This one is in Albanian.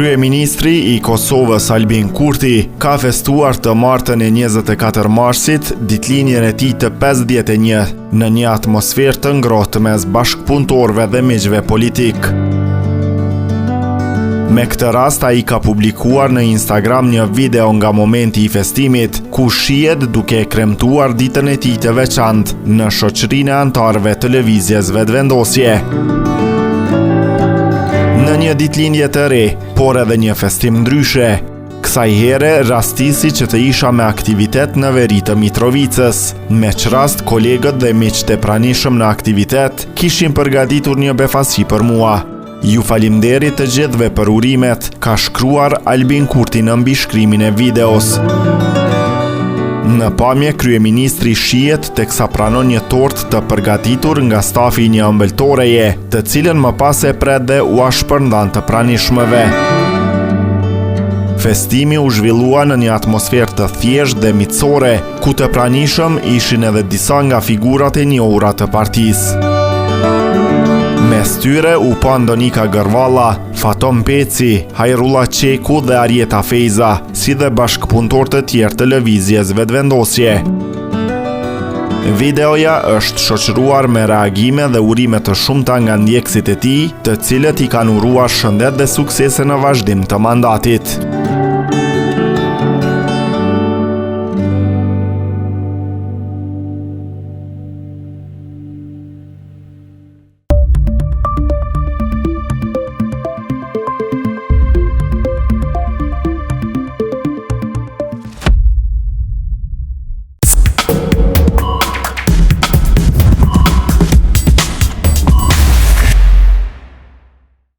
Kryeministri i Kosovës Albin Kurti ka festuar të martën e 24 marsit ditëlinjën e tij të 51 në një atmosferë të ngrohtë mes bashkëpunëtorëve dhe miqve politik. Me këtë rast ai ka publikuar në Instagram një video nga momenti i festimit, ku shihet duke kremtuar ditën e tij të veçantë në shoqërinë e anëtarëve të lëvizjes vetëvendosje. Në një ditëlindje të re, por edhe një festim ndryshe, kësaj here rastisi që të isha me aktivitet në veri të Mitrovicës, me çrast kolegët dhe miqtë e pranishëm në aktivitet kishin përgatitur një befasi për mua. Ju falimnderit të gjithëve për urimet, ka shkruar Albin Kurti në mbishkrimin e videos. Në pamje, kryeministri shihet teksa pranon një tortë të përgatitur nga stafi i një ëmbëltoreje, të cilën më pas e pret dhe u shpërndan të pranishmëve. Festimi u zhvillua në një atmosferë të thjeshtë dhe miqësore, ku të pranishëm ishin edhe disa nga figurat e njohura të partisë. Mes tyre u pa Ndonika Gërvalla, Fatom Peci, Hajrullah Qeku dhe Arjeta Fejza, si dhe bashkëpunëtorë të tjerë të lëvizjes vetëvendosje. Videoja është shoqëruar me reagime dhe urime të shumta nga ndjekësit e tij, të cilët i kanë uruar shëndet dhe suksese në vazhdim të mandatit.